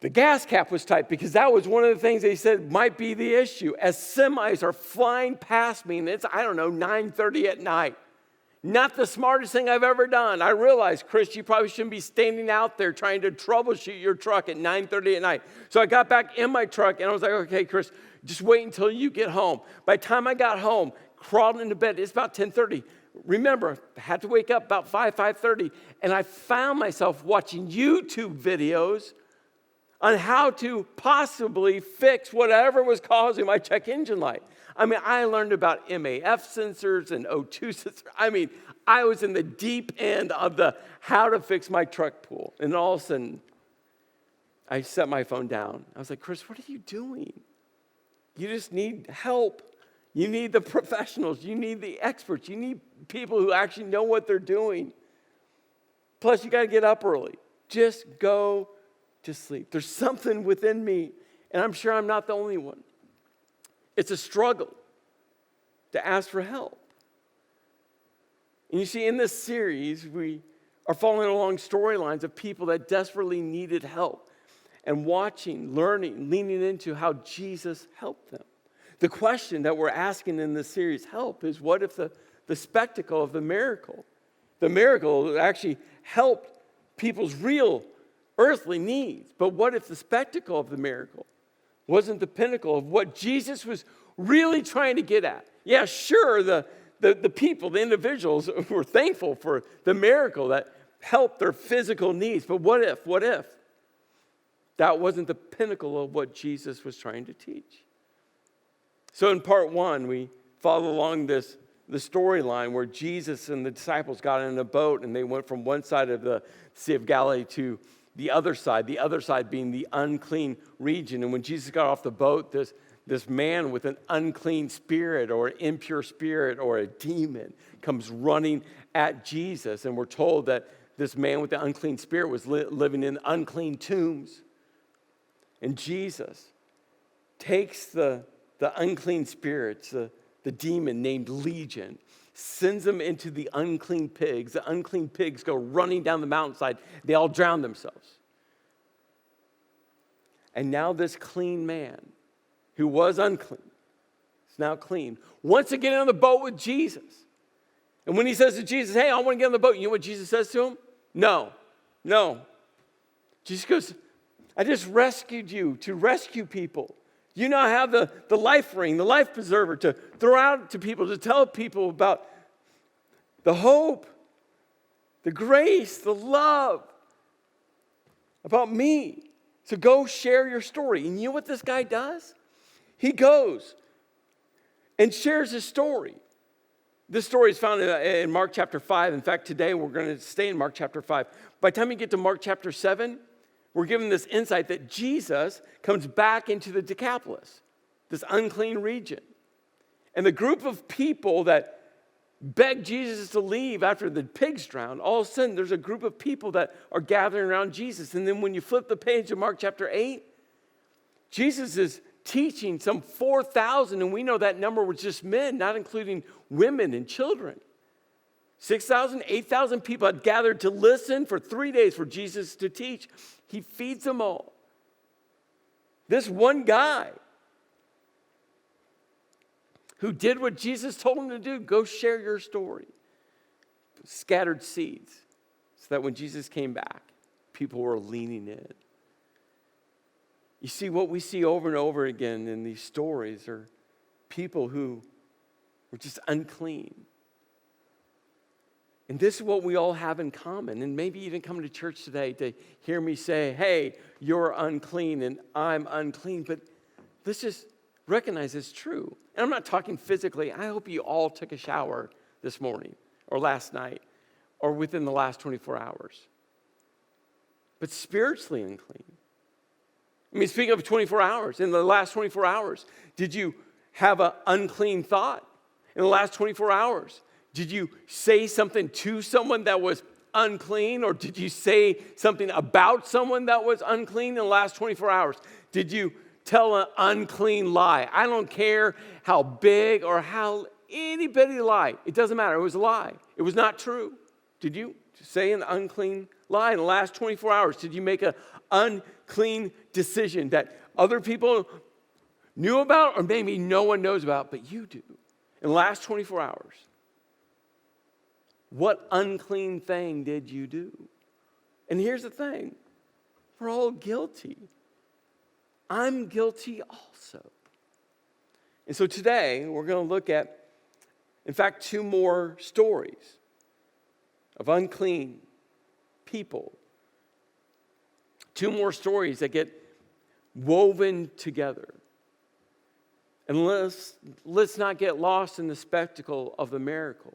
The gas cap was tight because that was one of the things they said might be the issue. As semis are flying past me, and it's, 9:30 at night. Not the smartest thing I've ever done. I realize, Chris, you probably shouldn't be standing out there trying to troubleshoot your truck at 9:30 at night. So I got back in my truck, and I was like, okay, Chris, just wait until you get home. By the time I got home, crawled into bed, it's about 10:30. Remember, I had to wake up about 5:30, and I found myself watching YouTube videos on how to possibly fix whatever was causing my check engine light. I learned about MAF sensors and O2 sensors. I was in the deep end of the how to fix my truck pool. And all of a sudden, I set my phone down. I was like, Chris, what are you doing? You just need help. You need the professionals. You need the experts. You need people who actually know what they're doing. Plus, you got to get up early. Just go to sleep. There's something within me, and I'm sure I'm not the only one. It's a struggle to ask for help. And you see, in this series, we are following along storylines of people that desperately needed help and watching, learning, leaning into how Jesus helped them. The question that we're asking in this series, help, is what if the spectacle of the miracle actually helped people's real earthly needs, but what if the spectacle of the miracle wasn't the pinnacle of what Jesus was really trying to get at? Yeah, sure, the people, the individuals were thankful for the miracle that helped their physical needs, but what if that wasn't the pinnacle of what Jesus was trying to teach? So in part one, we follow along the storyline where Jesus and the disciples got in a boat and they went from one side of the Sea of Galilee to the other side being the unclean region. And when Jesus got off the boat, this man with an unclean spirit or an impure spirit or a demon comes running at Jesus. And we're told that this man with the unclean spirit was living in unclean tombs. And Jesus takes the unclean spirits, the demon named Legion, sends them into the unclean pigs. The unclean pigs go running down the mountainside. They all drown themselves. And now this clean man, who was unclean, is now clean, wants to get on the boat with Jesus. And when he says to Jesus, hey, I want to get on the boat, you know what Jesus says to him? No. Jesus goes, I just rescued you to rescue people. You now have the life ring, the life preserver to throw out to people, to tell people about the hope, the grace, the love, about me. So go share your story. And you know what this guy does? He goes and shares his story. This story is found in Mark chapter 5. In fact, today we're going to stay in Mark chapter 5. By the time you get to Mark chapter 7, we're given this insight that Jesus comes back into the Decapolis, this unclean region. And the group of people that begged Jesus to leave after the pigs drowned, all of a sudden there's a group of people that are gathering around Jesus. And then when you flip the page to Mark chapter 8, Jesus is teaching some 4,000, and we know that number was just men, not including women and children. 6,000, 8,000 people had gathered to listen for 3 days for Jesus to teach. He feeds them all. This one guy who did what Jesus told him to do, go share your story, scattered seeds, so that when Jesus came back, people were leaning in. You see, what we see over and over again in these stories are people who were just unclean. And this is what we all have in common. And maybe you didn't come to church today to hear me say, hey, you're unclean and I'm unclean. But let's just recognize it's true. And I'm not talking physically. I hope you all took a shower this morning or last night or within the last 24 hours. But spiritually unclean. Speaking of 24 hours, in the last 24 hours, did you have an unclean thought? In the last 24 hours, did you say something to someone that was unclean? Or did you say something about someone that was unclean in the last 24 hours? Did you tell an unclean lie? I don't care how big or how anybody lied. It doesn't matter. It was a lie. It was not true. Did you say an unclean lie in the last 24 hours? Did you make an unclean decision that other people knew about or maybe no one knows about, but you do? In the last 24 hours, what unclean thing did you do? And here's the thing. We're all guilty. I'm guilty also. And so today, we're going to look at, in fact, 2 more stories of unclean people. 2 more stories that get woven together. And let's not get lost in the spectacle of the miracle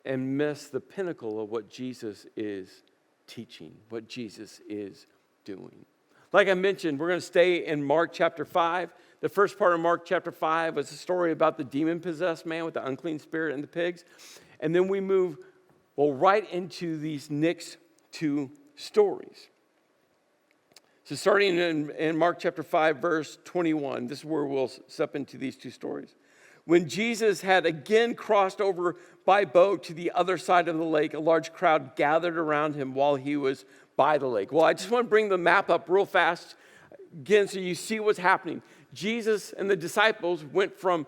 and miss the pinnacle of what Jesus is teaching, what Jesus is doing. Like I mentioned, we're going to stay in Mark chapter 5. The first part of Mark chapter 5 was a story about the demon-possessed man with the unclean spirit and the pigs. And then we move, right into these next 2 stories. So starting in Mark chapter 5, verse 21, this is where we'll step into these 2 stories. When Jesus had again crossed over by boat to the other side of the lake, a large crowd gathered around him while he was by the lake. Well, I just want to bring the map up real fast again so you see what's happening. Jesus and the disciples went from,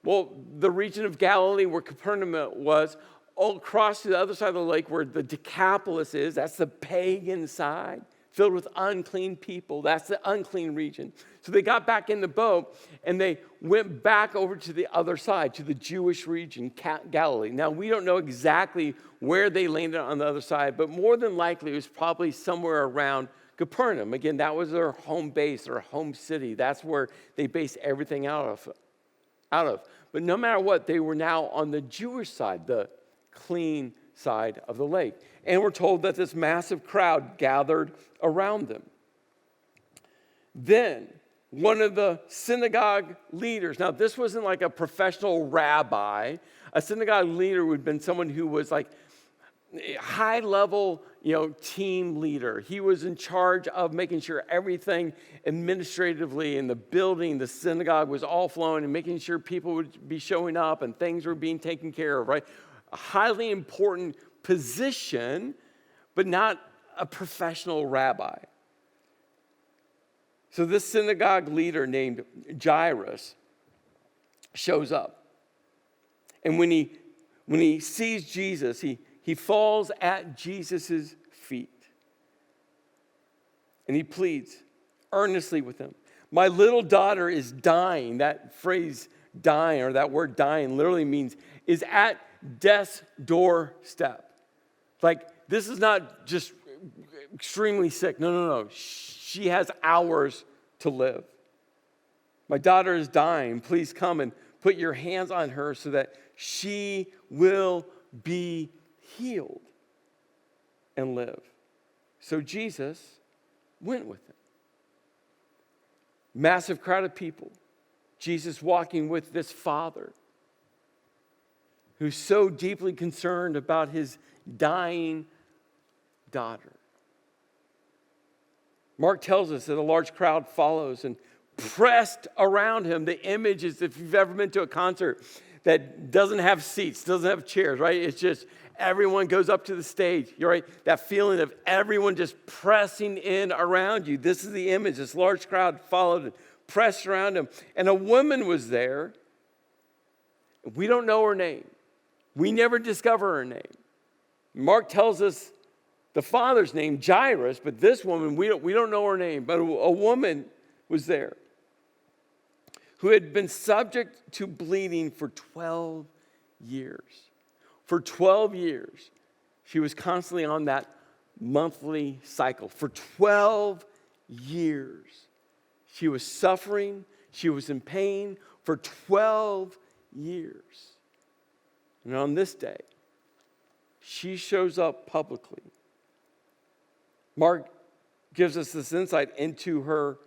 the region of Galilee where Capernaum was, all across to the other side of the lake where the Decapolis is. That's the pagan side, filled with unclean people. That's the unclean region. So they got back in the boat and they went back over to the other side, to the Jewish region, Galilee. Now, we don't know exactly where they landed on the other side, but more than likely it was probably somewhere around Capernaum. Again, that was their home base, their home city. That's where they based everything out of. But no matter what, they were now on the Jewish side, the clean side of the lake. And we're told that this massive crowd gathered around them. Then one of the synagogue leaders, now this wasn't like a professional rabbi. A synagogue leader would have been someone who was like a high level, team leader. He was in charge of making sure everything administratively in the building, the synagogue was all flowing and making sure people would be showing up and things were being taken care of, right? A highly important position, but not a professional rabbi. So this synagogue leader named Jairus shows up. And when he sees Jesus, he falls at Jesus' feet. And he pleads earnestly with him. My little daughter is dying. That phrase dying, or that word dying, literally means is at death's doorstep. Like, this is not just extremely sick. No. She has hours to live. My daughter is dying. Please come and put your hands on her so that she will be healed and live. So Jesus went with him. Massive crowd of people. Jesus walking with this father who's so deeply concerned about his dying daughter. Mark tells us that a large crowd follows and pressed around him. The image is, if you've ever been to a concert that doesn't have seats, doesn't have chairs, right? It's just everyone goes up to the stage. You're right. That feeling of everyone just pressing in around you. This is the image. This large crowd followed and pressed around him. And a woman was there. We don't know her name. We never discover her name. Mark tells us the father's name, Jairus, but this woman, we don't know her name, but a woman was there who had been subject to bleeding for 12 years. For 12 years, she was constantly on that monthly cycle. For 12 years, she was suffering, she was in pain for 12 years. And on this day, she shows up publicly. Mark gives us this insight into her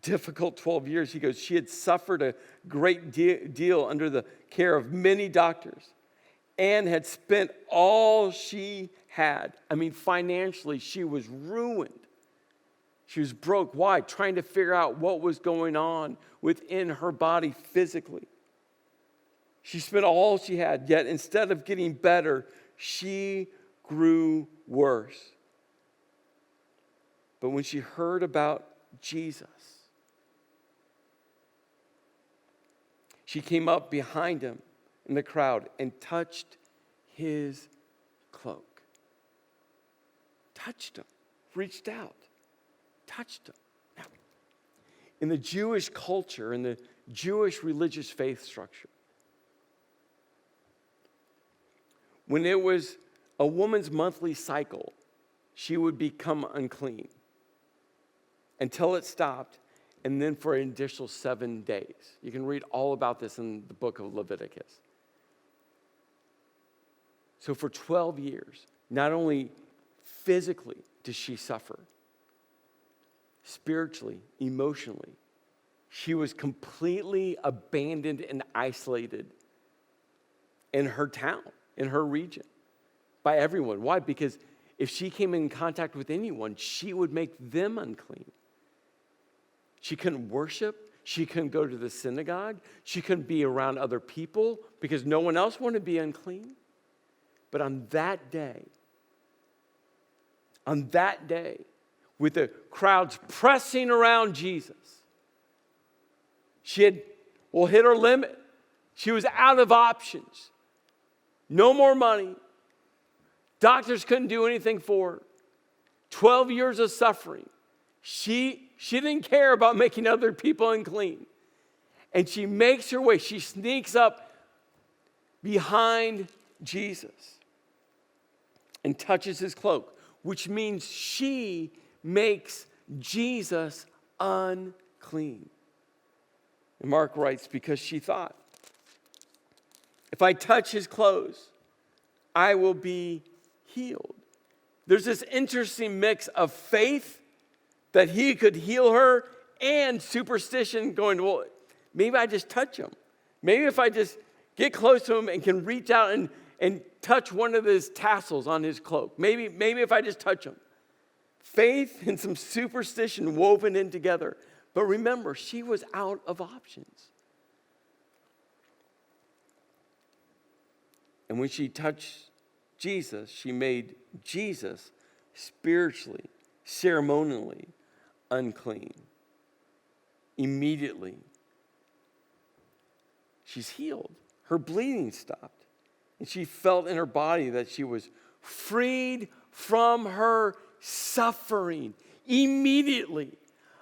difficult 12 years. He goes, she had suffered a great deal under the care of many doctors and had spent all she had. I mean, financially, she was ruined. She was broke. Why? Trying to figure out what was going on within her body physically. She spent all she had, yet instead of getting better, she grew worse. But when she heard about Jesus, she came up behind him in the crowd and touched his cloak. Touched him, reached out, touched him. Now, in the Jewish culture, in the Jewish religious faith structure, when it was a woman's monthly cycle, she would become unclean until it stopped, and then for an additional 7 days. You can read all about this in the book of Leviticus. So for 12 years, not only physically did she suffer, spiritually, emotionally, she was completely abandoned and isolated in her town, in her region, by everyone. Why? Because if she came in contact with anyone, she would make them unclean. She couldn't worship. She couldn't go to the synagogue. She couldn't be around other people because no one else wanted to be unclean. But on that day, with the crowds pressing around Jesus, she had, hit her limit. She was out of options. No more money. Doctors couldn't do anything for her. 12 years of suffering. She didn't care about making other people unclean. And she makes her way. She sneaks up behind Jesus and touches his cloak, which means she makes Jesus unclean. And Mark writes, because she thought, if I touch his clothes, I will be healed. There's this interesting mix of faith that he could heal her and superstition going, well, maybe I just touch him. Maybe if I just get close to him and can reach out and touch one of his tassels on his cloak. Maybe if I just touch him. Faith and some superstition woven in together. But remember, she was out of options. And when she touched Jesus, she made Jesus spiritually, ceremonially unclean. Immediately, she's healed. Her bleeding stopped. And she felt in her body that she was freed from her suffering. Immediately,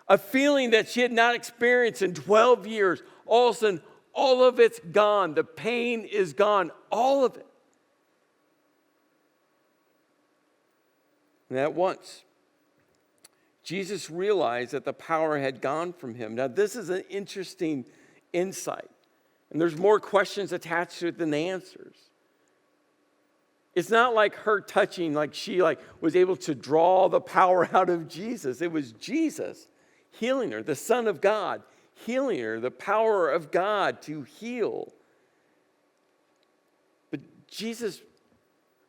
a feeling that she had not experienced in 12 years. All of a sudden, all of it's gone. The pain is gone. All of it. And at once, Jesus realized that the power had gone from him. Now, this is an interesting insight. And there's more questions attached to it than answers. It's not like her touching, like she was able to draw the power out of Jesus. It was Jesus healing her, the Son of God healing her, the power of God to heal. But Jesus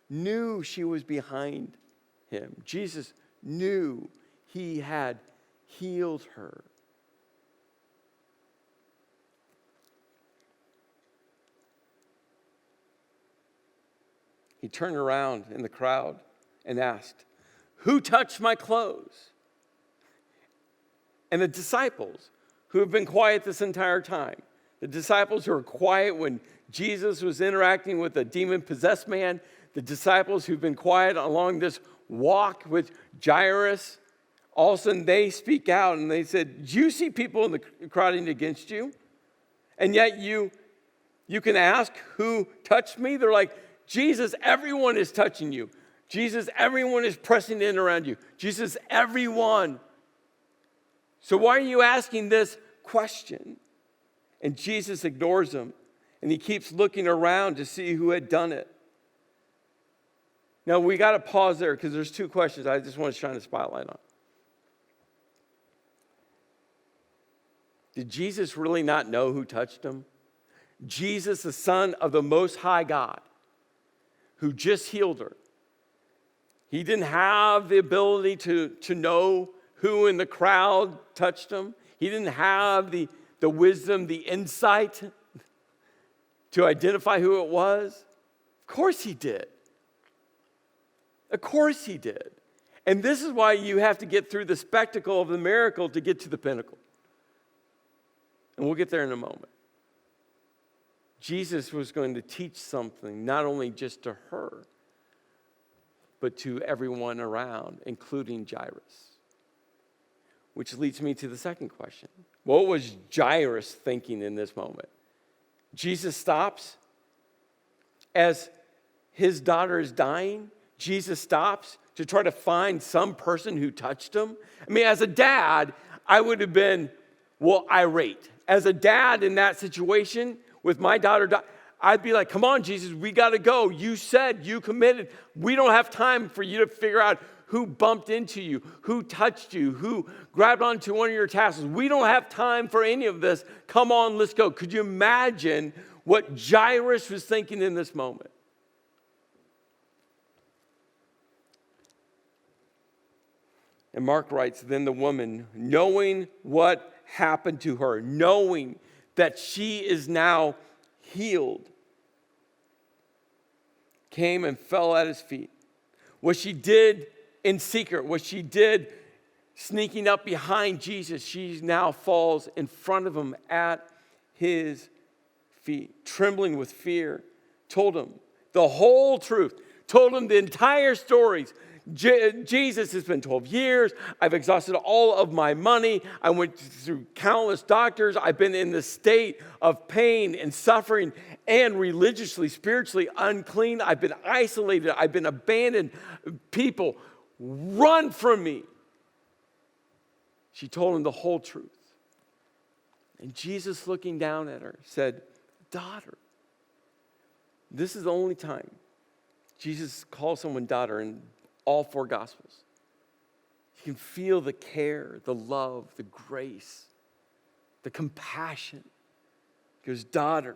knew she was behind him. Jesus knew he had healed her. He turned around in the crowd and asked, "Who touched my clothes?" And the disciples, who have been quiet this entire time, the disciples who were quiet when Jesus was interacting with a demon-possessed man, the disciples who've been quiet along this walk with Jairus, all of a sudden they speak out and they said, "Do you see people in the crowding against you? And yet you can ask, who touched me?" They're like, "Jesus, everyone is touching you. Jesus, everyone is pressing in around you. Jesus, everyone. So why are you asking this question?" And Jesus ignores them, and he keeps looking around to see who had done it. Now, we got to pause there because there's two questions I just want to shine a spotlight on. Did Jesus really not know who touched him? Jesus, the Son of the Most High God, who just healed her. He didn't have the ability to know who in the crowd touched him. He didn't have the wisdom, the insight to identify who it was. Of course he did. Of course he did. And this is why you have to get through the spectacle of the miracle to get to the pinnacle. And we'll get there in a moment. Jesus was going to teach something, not only just to her, but to everyone around, including Jairus. Which leads me to the second question. What was Jairus thinking in this moment? Jesus stops as his daughter is dying. Jesus stops to try to find some person who touched him. I mean, as a dad, I would have been, irate. As a dad in that situation with my daughter, I'd be like, come on, Jesus, we got to go. You said, you committed. We don't have time for you to figure out who bumped into you, who touched you, who grabbed onto one of your tassels. We don't have time for any of this. Come on, let's go. Could you imagine what Jairus was thinking in this moment? And Mark writes, then the woman, knowing what happened to her, knowing that she is now healed, came and fell at his feet. What she did in secret, what she did sneaking up behind Jesus, she now falls in front of him at his feet, trembling with fear, told him the whole truth, told him the entire stories. Jesus, it's been 12 years. I've exhausted all of my money. I went through countless doctors. I've been in the state of pain and suffering and religiously, spiritually unclean. I've been isolated. I've been abandoned. People, run from me. She told him the whole truth. And Jesus, looking down at her, said, daughter. This is the only time Jesus calls someone daughter in all four Gospels. You can feel the care, the love, the grace, the compassion. He goes, daughter,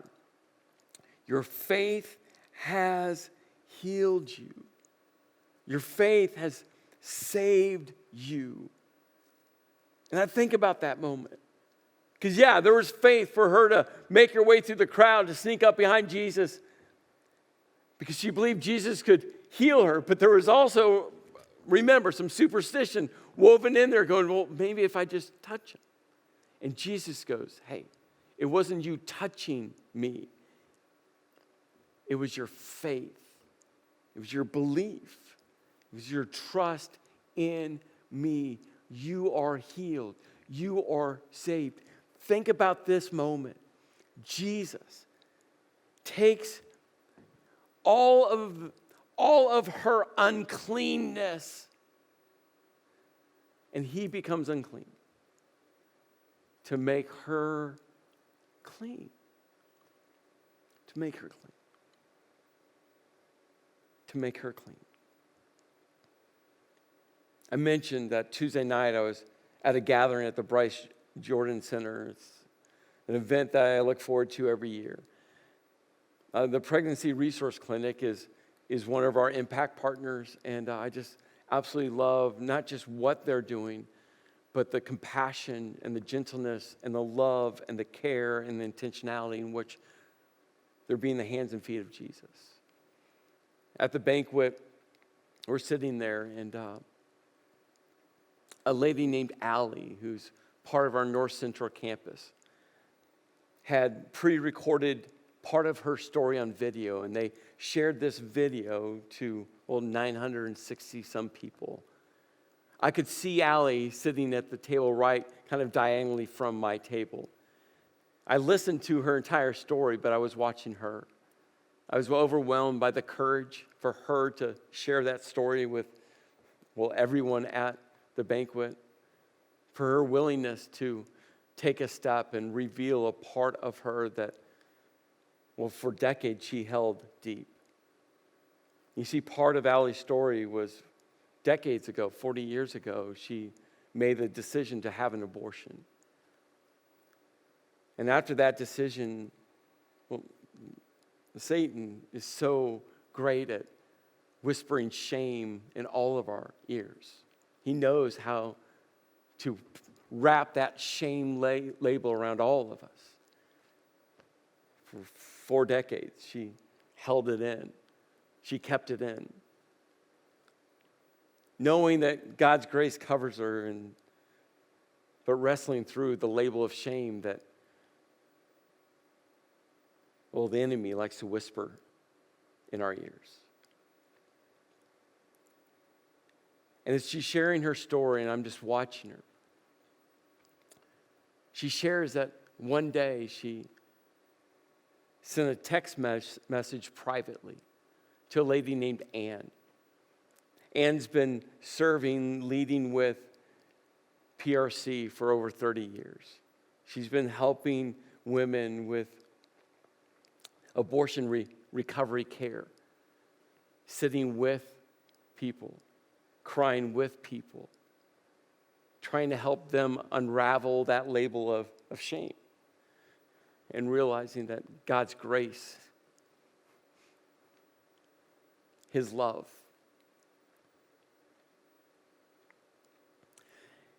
your faith has healed you. Your faith has saved you. And I think about that moment. Because, there was faith for her to make her way through the crowd, to sneak up behind Jesus, because she believed Jesus could heal her. But there was also, remember, some superstition woven in there going, well, maybe if I just touch him. And Jesus goes, hey, it wasn't you touching me. It was your faith. It was your belief. It was your trust in me. You are healed. You are saved. Think about this moment. Jesus takes all of her uncleanness, and he becomes unclean to make her clean. To make her clean. To make her clean. I mentioned that Tuesday night I was at a gathering at the Bryce Jordan Center. It's an event that I look forward to every year. The Pregnancy Resource Clinic is one of our impact partners, and I just absolutely love not just what they're doing, but the compassion and the gentleness and the love and the care and the intentionality in which they're being the hands and feet of Jesus. At the banquet, we're sitting there, and a lady named Allie, who's part of our North Central campus, had pre-recorded part of her story on video, and they shared this video to 960 some people. I could see Allie sitting at the table right, kind of diagonally from my table. I listened to her entire story, but I was watching her. I was overwhelmed by the courage for her to share that story with, everyone at the banquet, for her willingness to take a step and reveal a part of her that, for decades she held deep. You see, part of Allie's story was decades ago, 40 years ago, she made the decision to have an abortion. And after that decision, Satan is so great at whispering shame in all of our ears. He knows how to wrap that shame label around all of us. For 4 decades, she held it in. She kept it in. knowing that God's grace covers her, but wrestling through the label of shame that, well, the enemy likes to whisper in our ears. And as she's sharing her story, and I'm just watching her, she shares that one day she sent a text message privately to a lady named Ann. Ann's been serving, leading with PRC for over 30 years. She's been helping women with abortion recovery care, sitting with people, crying with people, trying to help them unravel that label of shame and realizing that God's grace, His love.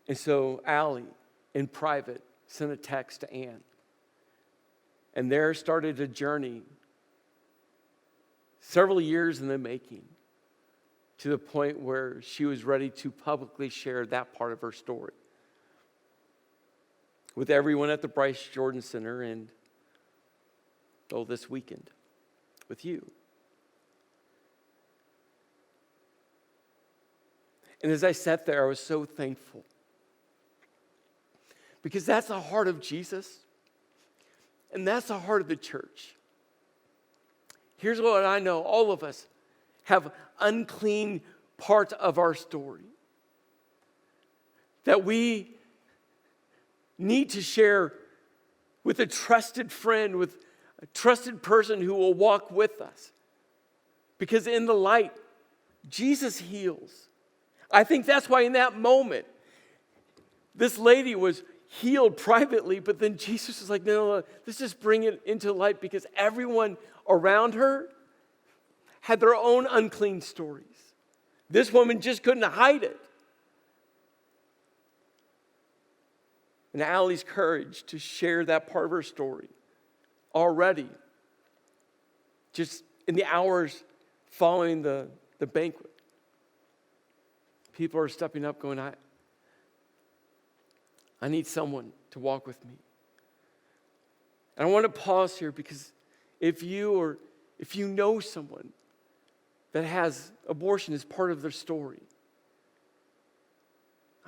And so Allie, in private, sent a text to Ann. And there started a journey, several years in the making, to the point where she was ready to publicly share that part of her story with everyone at the Bryce Jordan Center and, this weekend with you. And as I sat there, I was so thankful, because that's the heart of Jesus, and that's the heart of the church. Here's what I know. All of us have unclean parts of our story that we need to share with a trusted friend, with a trusted person who will walk with us. Because in the light, Jesus heals. I think that's why in that moment, this lady was healed privately, but then Jesus is like, no, let's just bring it into light, because everyone around her had their own unclean stories. This woman just couldn't hide it. And Allie's courage to share that part of her story already, just in the hours following the banquet, people are stepping up going, I need someone to walk with me. And I want to pause here, because if you know someone that has abortion as part of their story,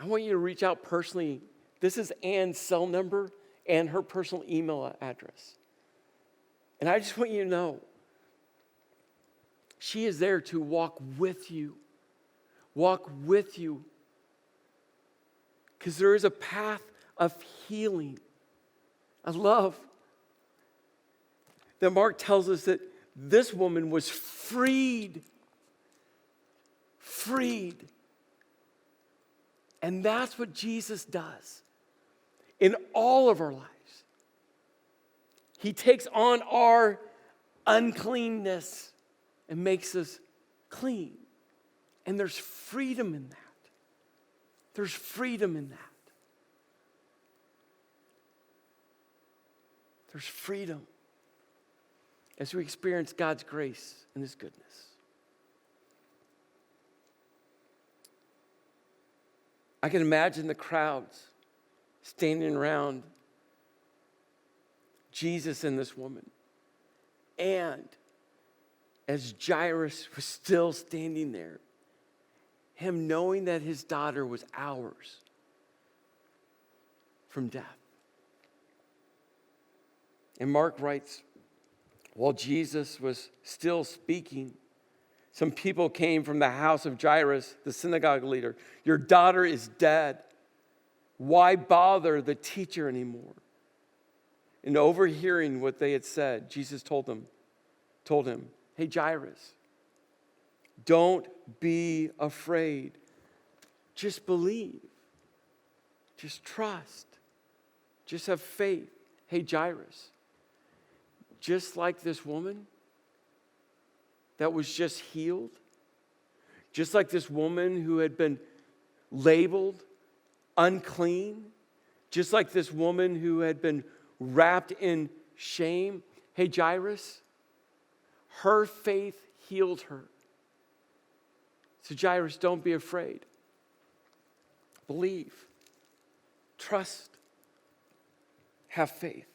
I want you to reach out personally. This is Ann's cell number and her personal email address. And I just want you to know, she is there to walk with you. Walk with you. Because there is a path of healing. I love that Mark tells us that this woman was freed. Freed. And that's what Jesus does in all of our lives. He takes on our uncleanness and makes us clean. And there's freedom in that. There's freedom in that. There's freedom as we experience God's grace and His goodness. I can imagine the crowds standing around Jesus and this woman. And as Jairus was still standing there, him knowing that his daughter was hours from death. And Mark writes, while Jesus was still speaking, some people came from the house of Jairus, the synagogue leader. Your daughter is dead. Why bother the teacher anymore? And overhearing what they had said, Jesus told him, hey, Jairus, don't be afraid. Just believe. Just trust. Just have faith. Hey, Jairus, just like this woman that was just healed, just like this woman who had been labeled unclean, just like this woman who had been wrapped in shame, hey, Jairus, her faith healed her. So Jairus, don't be afraid. Believe. Trust. Have faith.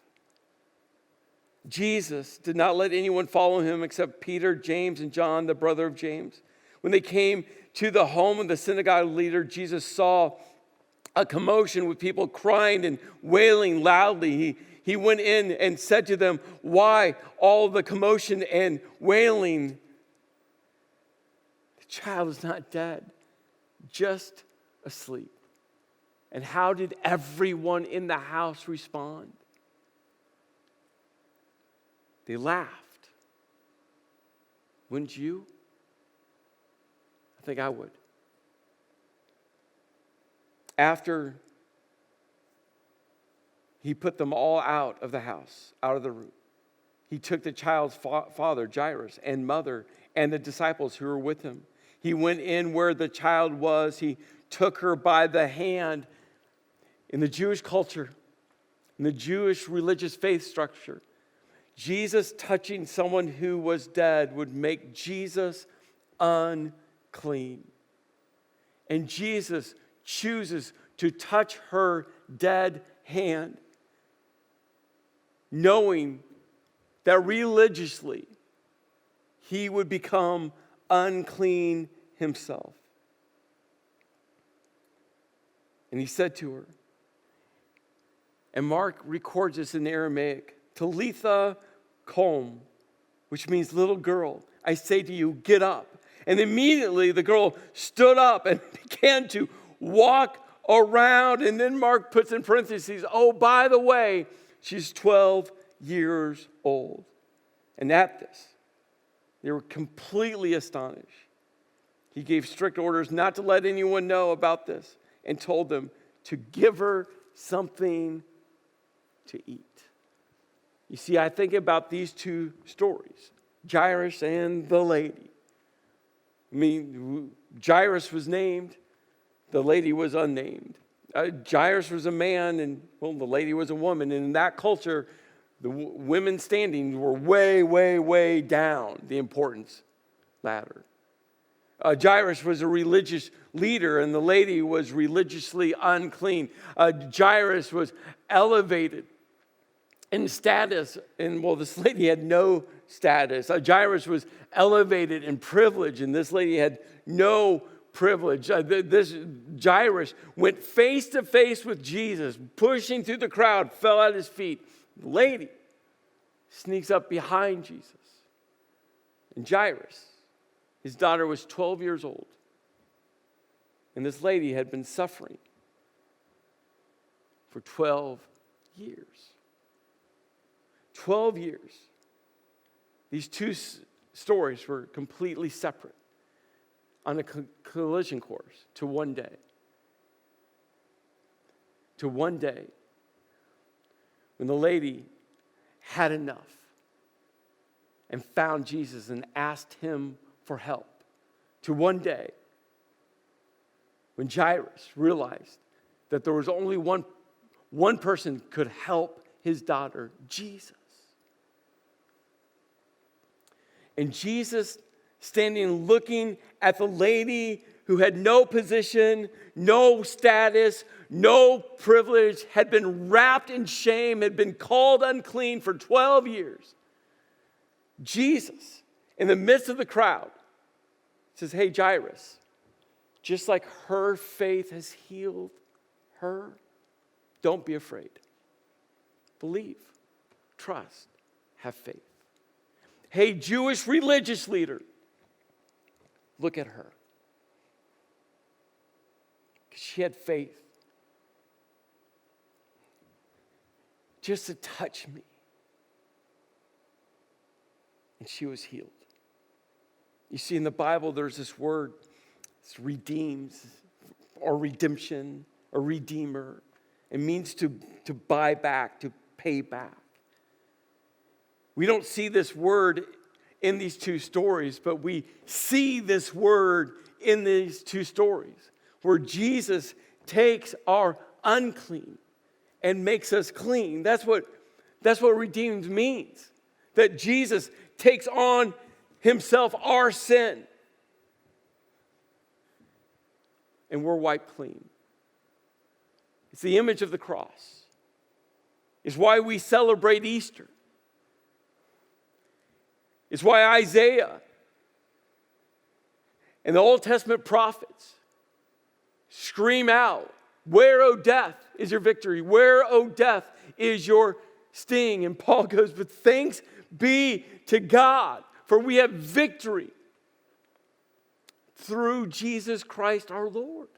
Jesus did not let anyone follow him except Peter, James, and John, the brother of James. When they came to the home of the synagogue leader, Jesus saw a commotion with people crying and wailing loudly. He went in and said to them, "Why all the commotion and wailing? The child is not dead, just asleep." And how did everyone in the house respond? They laughed. Wouldn't you? I think I would. After he put them all out of the house, out of the room, he took the child's father, Jairus, and mother, and the disciples who were with him. He went in where the child was. He took her by the hand. In the Jewish culture, in the Jewish religious faith structure, Jesus touching someone who was dead would make Jesus unclean. And Jesus chooses to touch her dead hand, knowing that religiously he would become unclean himself. And he said to her, and Mark records this in Aramaic, Talitha koum, which means little girl, I say to you, get up. And immediately the girl stood up and began to walk around. And then Mark puts in parentheses, oh, by the way, she's 12 years old. And at this, they were completely astonished. He gave strict orders not to let anyone know about this and told them to give her something to eat. You see, I think about these two stories, Jairus and the lady. I mean, Jairus was named, the lady was unnamed. Jairus was a man, and well, the lady was a woman. And in that culture, the women standing were way, way, way down the importance ladder. Jairus was a religious leader, and the lady was religiously unclean. Jairus was elevated in status, and well, this lady had no status. Jairus was elevated in privilege, and this lady had no privilege. This Jairus went face to face with Jesus, pushing through the crowd, fell at his feet. The lady sneaks up behind Jesus. And Jairus, his daughter was 12 years old. And this lady had been suffering for 12 years. 12 years. These two stories were completely separate on a collision course to one day. To one day when the lady had enough and found Jesus and asked him for help. To one day when Jairus realized that there was only one person could help his daughter, Jesus. And Jesus, standing looking at the lady who had no position, no status, no privilege, had been wrapped in shame, had been called unclean for 12 years. Jesus, in the midst of the crowd, says, hey, Jairus, just like her faith has healed her, don't be afraid. Believe, trust, have faith. Hey, Jewish religious leader, look at her. She had faith just to touch me. And she was healed. You see, in the Bible, there's this word, it's redeems, or redemption, or redeemer. It means to buy back, to pay back. We don't see this word in these two stories, but we see this word in these two stories, where Jesus takes our unclean and makes us clean. That's what redeemed means. That Jesus takes on himself our sin and we're wiped clean. It's the image of the cross. It's why we celebrate Easter. It's why Isaiah and the Old Testament prophets scream out, "Where, O death, is your victory? Where, O death, is your sting?" And Paul goes, "But thanks be to God, for we have victory through Jesus Christ our Lord."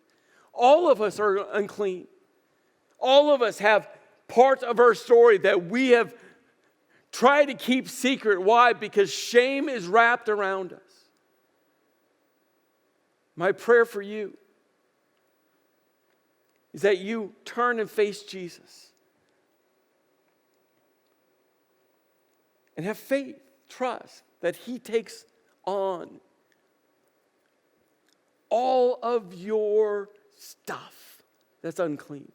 All of us are unclean. All of us have parts of our story that we have tried to keep secret. Why? Because shame is wrapped around us. My prayer for you is that you turn and face Jesus and have faith, trust that he takes on all of your stuff that's unclean,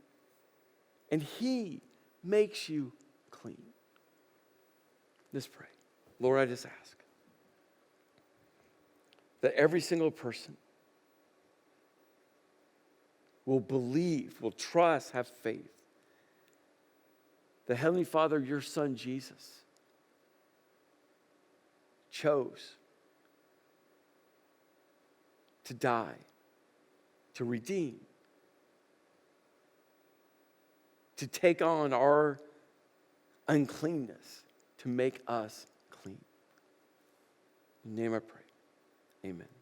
and he makes you clean. Let's pray. Lord, I just ask that every single person will believe, will trust, have faith that Heavenly Father, your Son Jesus, chose to die, to redeem, to take on our uncleanness, to make us clean. In your name I pray. Amen.